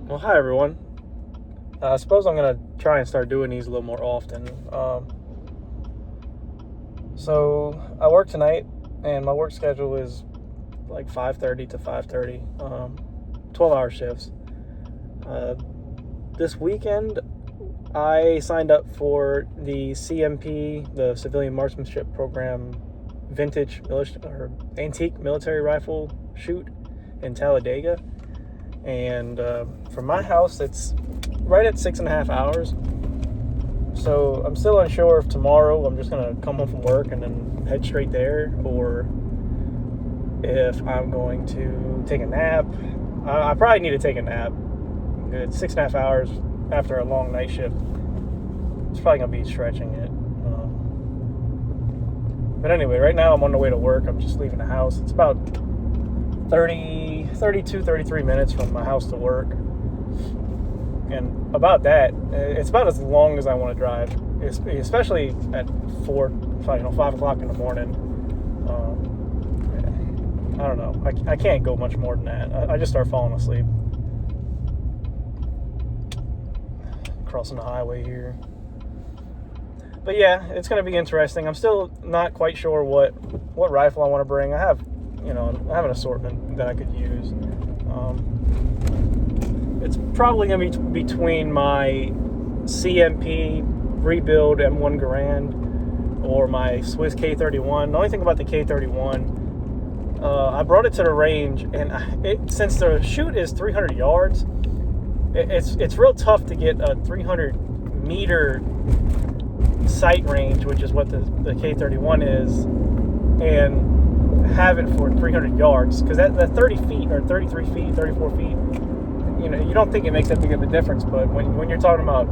Well, hi everyone. I suppose I'm gonna try and start doing these a little more often. So I work tonight, and my work schedule is like 5:30 to 5:30, 12-hour shifts. Uh, this weekend, I signed up for the CMP, the Civilian Marksmanship Program, vintage or antique military rifle shoot in Talladega, and from my house, it's right at 6.5 hours. So I'm still unsure if tomorrow I'm just gonna come home from work and then head straight there, or if I'm going to take a nap. I probably need to take a nap. It's 6.5 hours after a long night shift. It's probably gonna be stretching it. But anyway, right now I'm on the way to work. I'm just leaving the house. It's about 33 minutes from my house to work. And about that, it's about as long as I want to drive, especially at 5 o'clock in the morning. I don't know. I can't go much more than that. I just start falling asleep. Crossing the highway here. But yeah, it's going to be interesting. I'm still not quite sure what rifle I want to bring. I have an assortment that I could use. It's probably going to be between my CMP rebuild M1 Garand or my Swiss K31. The only thing about the K31, I brought it to the range, and since the shoot is 300 yards, it's real tough to get a 300 meter sight range, which is what the K31 is, and have it for 300 yards, because that 30 feet or 33 feet, 34 feet, you don't think it makes that big of a difference, but when you're talking about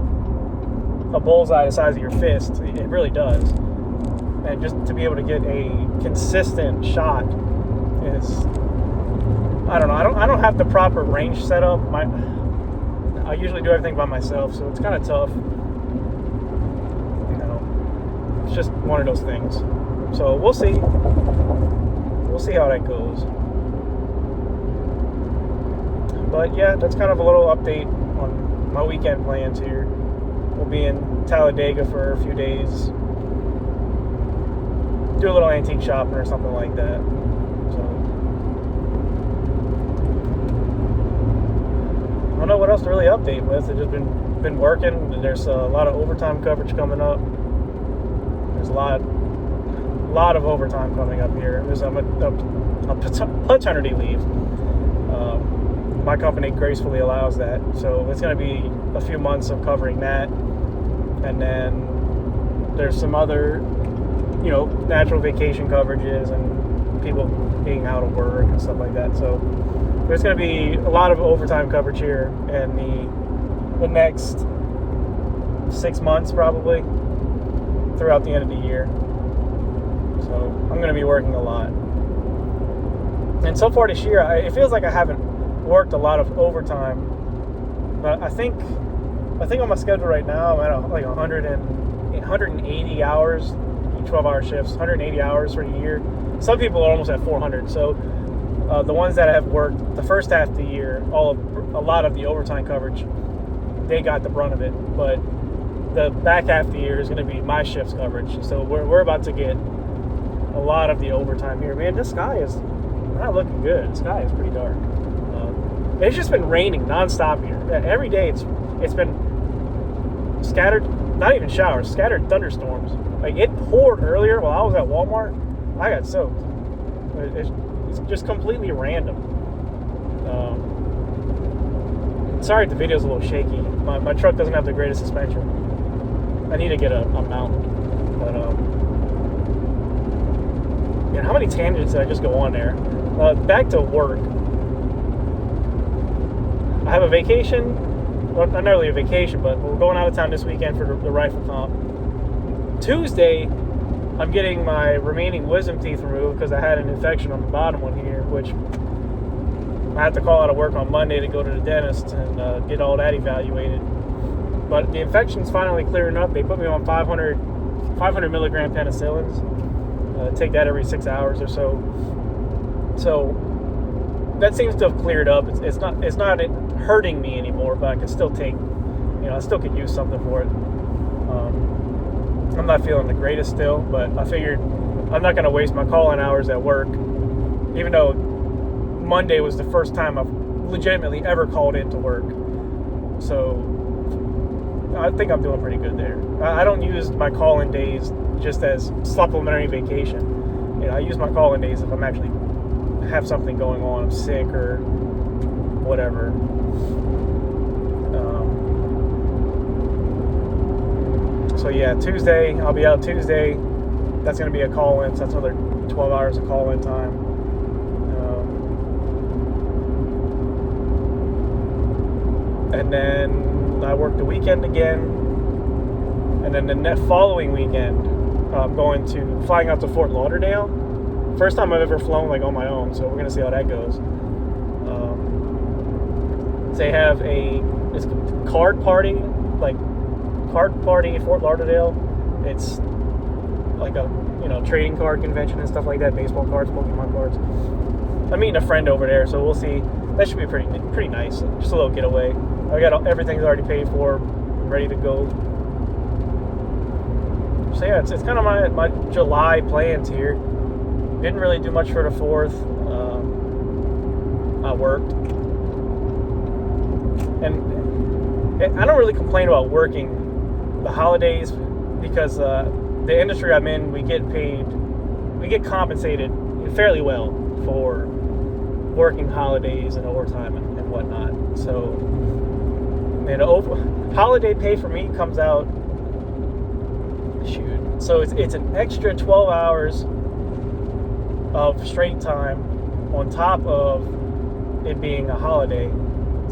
a bullseye the size of your fist, it really does. And just to be able to get a consistent shot is, I don't know. I don't have the proper range set up. I usually do everything by myself, so it's kind of tough. It's just one of those things. So we'll see. We'll see how that goes. But yeah, that's kind of a little update on my weekend plans here. We'll be in Talladega for a few days. Do a little antique shopping or something like that. So I don't know what else to really update with. I've just been working. There's a lot of overtime coverage coming up. There's a lot of overtime coming up here. I'm a paternity leave. My company gracefully allows that, so it's going to be a few months of covering that, and then there's some other, natural vacation coverages and people being out of work and stuff like that. So there's going to be a lot of overtime coverage here in the next 6 months, probably throughout the end of the year. So I'm going to be working a lot. And so far this year, it feels like I haven't worked a lot of overtime. But I think on my schedule right now, I'm at like 180 hours, 12-hour shifts, 180 hours for the year. Some people are almost at 400. So the ones that have worked the first half of the year, a lot of the overtime coverage, they got the brunt of it. But the back half of the year is going to be my shift's coverage. So we're about to get a lot of the overtime here. Man, this sky is not looking good. The sky is pretty dark. It's just been raining nonstop here. Every day it's been scattered, not even showers, scattered thunderstorms. Like, it poured earlier while I was at Walmart. I got soaked. It's just completely random. Sorry if the video's a little shaky. My truck doesn't have the greatest suspension. I need to get a mount. But how many tangents did I just go on there? Back to work. I have a vacation. Well, not really a vacation, but we're going out of town this weekend for the rifle comp. Tuesday, I'm getting my remaining wisdom teeth removed because I had an infection on the bottom one here, which I had to call out of work on Monday to go to the dentist and get all that evaluated. But the infection's finally clearing up. They put me on 500 milligram penicillins. Take that every 6 hours or so. So that seems to have cleared up. It's not hurting me anymore, but I can still take, I still could use something for it. I'm not feeling the greatest still, but I figured I'm not going to waste my call-in hours at work, even though Monday was the first time I've legitimately ever called in to work. So I think I'm doing pretty good there. I don't use my call-in days just as supplementary vacation. I use my call-in days if I'm actually have something going on, I'm sick or whatever. So yeah, Tuesday, I'll be out Tuesday. That's going to be a call-in, so that's another 12 hours of call-in time. And then I work the weekend again. And then the following weekend, I'm flying out to Fort Lauderdale. First time I've ever flown on my own, so we're going to see how that goes. They have it's card party at Fort Lauderdale. It's like a trading card convention and stuff like that, baseball cards, Pokemon cards. I'm meeting a friend over there, so we'll see. That should be pretty nice. Just a little getaway. I got everything's already paid for. I'm ready to go. So yeah, it's kind of my July plans here. Didn't really do much for the 4th. I worked. And I don't really complain about working the holidays because the industry I'm in, we get compensated fairly well for working holidays and overtime and whatnot. So, holiday pay for me comes out, so it's an extra 12 hours of straight time on top of it being a holiday.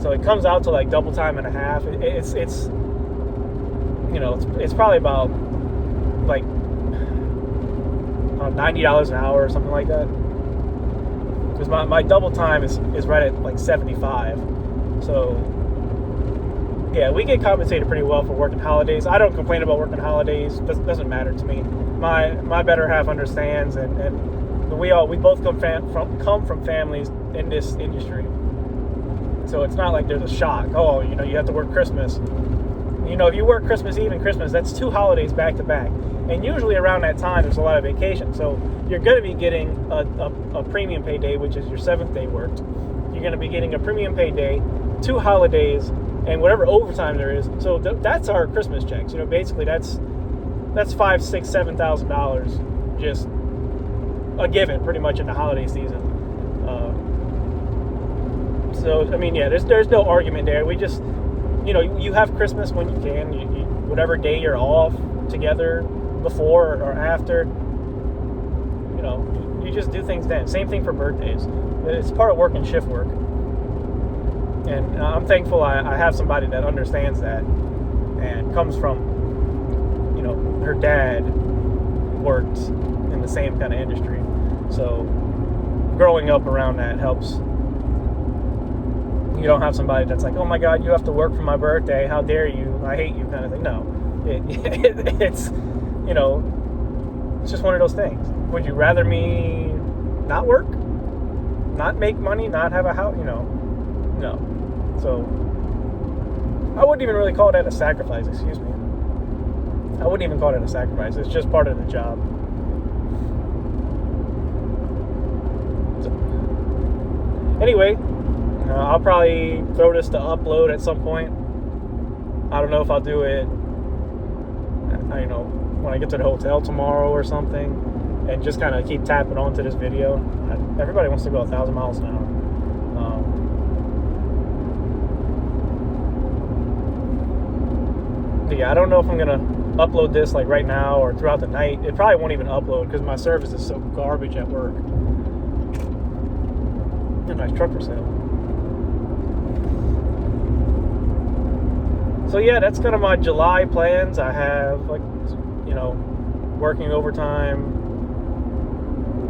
So it comes out to double time and a half. It's probably about $90 an hour or something like that. Because my double time is right at 75. So yeah, we get compensated pretty well for working holidays. I don't complain about working holidays. Doesn't matter to me. My better half understands, and we both come from families in this industry. So it's not like there's a shock. Oh, you have to work Christmas. If you work Christmas Eve and Christmas, that's 2 holidays back to back. And usually around that time, there's a lot of vacation. So you're going to be getting a premium pay day, which is your 7th day worked. You're going to be getting a premium pay day, 2 holidays, and whatever overtime there is. So that's our Christmas checks. Basically that's $5,000, $6,000, $7,000 just a given pretty much in the holiday season. So there's no argument there. We just you have Christmas when you can. Whatever day you're off together, before or after, you just do things then. Same thing for birthdays. It's part of working shift work. And I'm thankful I have somebody that understands that and comes from, her dad worked in the same kind of industry. So growing up around that helps. You don't have somebody that's like, oh my God, you have to work for my birthday. How dare you? I hate you kind of thing. No, it's just one of those things. Would you rather me not work, not make money, not have a house? No. So I wouldn't even really call that a sacrifice. Excuse me. I wouldn't even call it a sacrifice. It's just part of the job. So, anyway. I'll probably throw this to upload at some point. I don't know if I'll do it, when I get to the hotel tomorrow or something, and just kind of keep tapping onto this video. Everybody wants to go 1,000 miles an hour. Yeah, I don't know if I'm going to upload this right now or throughout the night. It probably won't even upload because my service is so garbage at work. A nice truck for sale. So yeah, that's kind of my July plans. I have working overtime,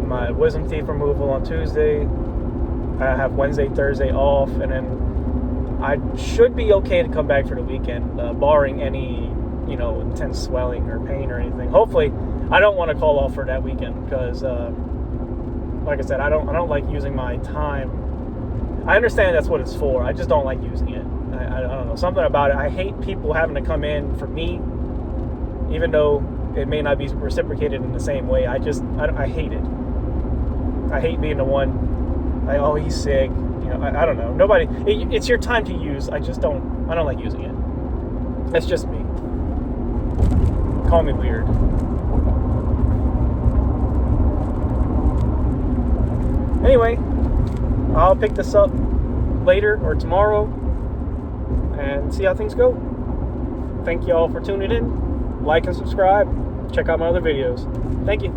my wisdom teeth removal on Tuesday. I have Wednesday, Thursday off, and then I should be okay to come back for the weekend, barring any intense swelling or pain or anything. Hopefully, I don't want to call off for that weekend because, like I said, I don't like using my time I understand that's what it's for. I just don't like using it. I don't know, something about it. I hate people having to come in for me, even though it may not be reciprocated in the same way. I hate it. I hate being the one, like, oh, he's sick. You know, I don't know. Nobody, it's your time to use. I don't like using it. That's just me. Call me weird. Anyway, I'll pick this up later or tomorrow and see how things go. Thank you all for tuning in. Like and subscribe. Check out my other videos. Thank you.